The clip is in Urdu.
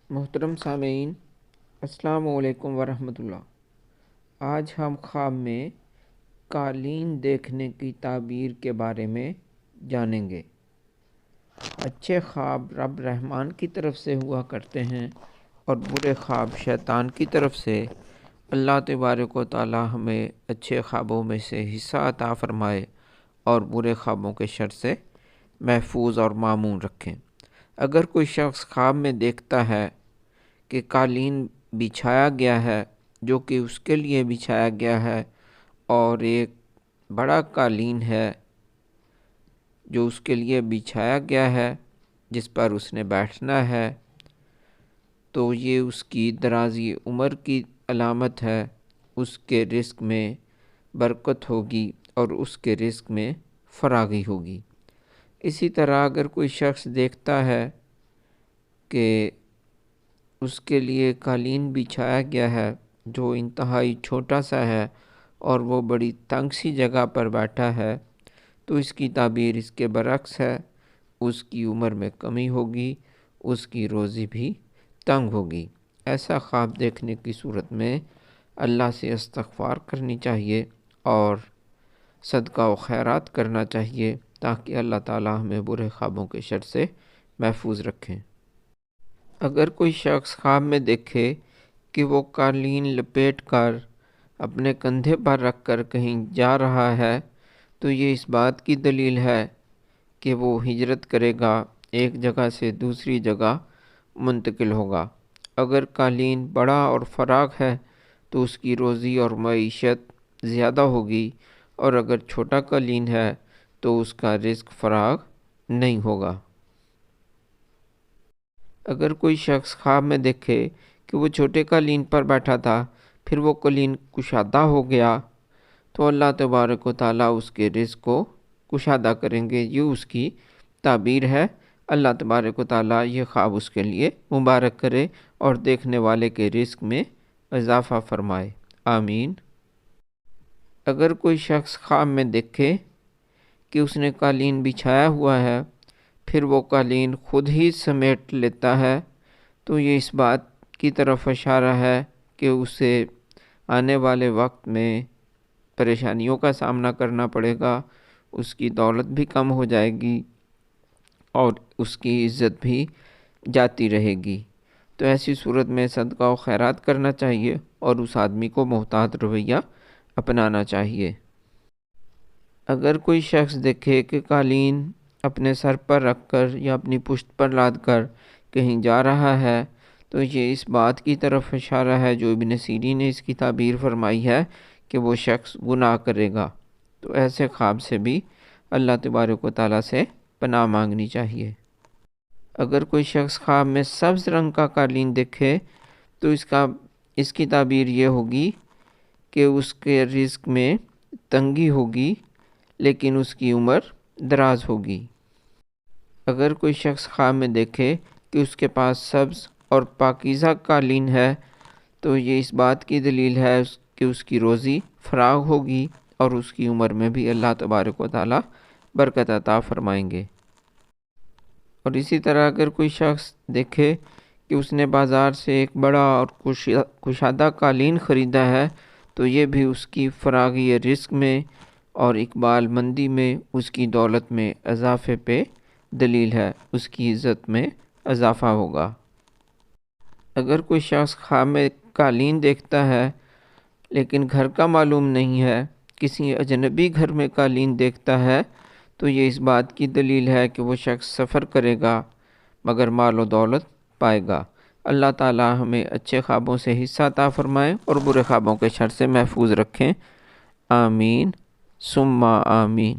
محترم سامعین، السلام علیکم ورحمۃ اللہ۔ آج ہم خواب میں قالین دیکھنے کی تعبیر کے بارے میں جانیں گے۔ اچھے خواب رب رحمان کی طرف سے ہوا کرتے ہیں اور برے خواب شیطان کی طرف سے۔ اللہ تبارک و تعالی ہمیں اچھے خوابوں میں سے حصہ عطا فرمائے اور برے خوابوں کے شر سے محفوظ اور مامون رکھیں۔ اگر کوئی شخص خواب میں دیکھتا ہے کہ قالین بچھایا گیا ہے جو کہ اس کے لیے بچھایا گیا ہے، اور ایک بڑا قالین ہے جو اس کے لیے بچھایا گیا ہے جس پر اس نے بیٹھنا ہے، تو یہ اس کی درازی عمر کی علامت ہے۔ اس کے رزق میں برکت ہوگی اور اس کے رزق میں فراغی ہوگی۔ اسی طرح اگر کوئی شخص دیکھتا ہے کہ اس کے لیے قالین بچھایا گیا ہے جو انتہائی چھوٹا سا ہے اور وہ بڑی تنگ سی جگہ پر بیٹھا ہے، تو اس کی تعبیر اس کے برعکس ہے۔ اس کی عمر میں کمی ہوگی، اس کی روزی بھی تنگ ہوگی۔ ایسا خواب دیکھنے کی صورت میں اللہ سے استغفار کرنی چاہیے اور صدقہ و خیرات کرنا چاہیے تاکہ اللہ تعالی ہمیں برے خوابوں کے شر سے محفوظ رکھیں۔ اگر کوئی شخص خواب میں دیکھے کہ وہ قالین لپیٹ کر اپنے کندھے پر رکھ کر کہیں جا رہا ہے، تو یہ اس بات کی دلیل ہے کہ وہ ہجرت کرے گا، ایک جگہ سے دوسری جگہ منتقل ہوگا۔ اگر قالین بڑا اور فراخ ہے تو اس کی روزی اور معیشت زیادہ ہوگی، اور اگر چھوٹا قالین ہے تو اس کا رزق فراخ نہیں ہوگا۔ اگر کوئی شخص خواب میں دیکھے کہ وہ چھوٹے قالین پر بیٹھا تھا، پھر وہ قالین کشادہ ہو گیا، تو اللہ تبارک و تعالیٰ اس کے رزق کو کشادہ کریں گے۔ یہ اس کی تعبیر ہے۔ اللہ تبارک و تعالیٰ یہ خواب اس کے لیے مبارک کرے اور دیکھنے والے کے رزق میں اضافہ فرمائے، آمین۔ اگر کوئی شخص خواب میں دیکھے کہ اس نے قالین بچھایا ہوا ہے، پھر وہ قالین خود ہی سمیٹ لیتا ہے، تو یہ اس بات کی طرف اشارہ ہے کہ اسے آنے والے وقت میں پریشانیوں کا سامنا کرنا پڑے گا، اس کی دولت بھی کم ہو جائے گی اور اس کی عزت بھی جاتی رہے گی۔ تو ایسی صورت میں صدقہ و خیرات کرنا چاہیے اور اس آدمی کو محتاط رویہ اپنانا چاہیے۔ اگر کوئی شخص دیکھے کہ قالین اپنے سر پر رکھ کر یا اپنی پشت پر لاد کر کہیں جا رہا ہے، تو یہ اس بات کی طرف اشارہ ہے جو ابن سیرین نے اس کی تعبیر فرمائی ہے کہ وہ شخص گناہ کرے گا۔ تو ایسے خواب سے بھی اللہ تبارک و تعالیٰ سے پناہ مانگنی چاہیے۔ اگر کوئی شخص خواب میں سبز رنگ کا قالین دیکھے تو اس کی تعبیر یہ ہوگی کہ اس کے رزق میں تنگی ہوگی لیکن اس کی عمر دراز ہوگی۔ اگر کوئی شخص خواب میں دیکھے کہ اس کے پاس سبز اور پاکیزہ قالین ہے، تو یہ اس بات کی دلیل ہے کہ اس کی روزی فراغ ہوگی اور اس کی عمر میں بھی اللہ تبارک و تعالیٰ برکت عطا فرمائیں گے۔ اور اسی طرح اگر کوئی شخص دیکھے کہ اس نے بازار سے ایک بڑا اور کشادہ قالین خریدا ہے، تو یہ بھی اس کی فراغی رزق میں اور اقبال مندی میں، اس کی دولت میں اضافے پہ دلیل ہے، اس کی عزت میں اضافہ ہوگا۔ اگر کوئی شخص خواب میں قالین دیکھتا ہے لیکن گھر کا معلوم نہیں ہے، کسی اجنبی گھر میں قالین دیکھتا ہے، تو یہ اس بات کی دلیل ہے کہ وہ شخص سفر کرے گا مگر مال و دولت پائے گا۔ اللہ تعالی ہمیں اچھے خوابوں سے حصہ عطا فرمائے اور برے خوابوں کے شر سے محفوظ رکھیں، آمین ثم آمین۔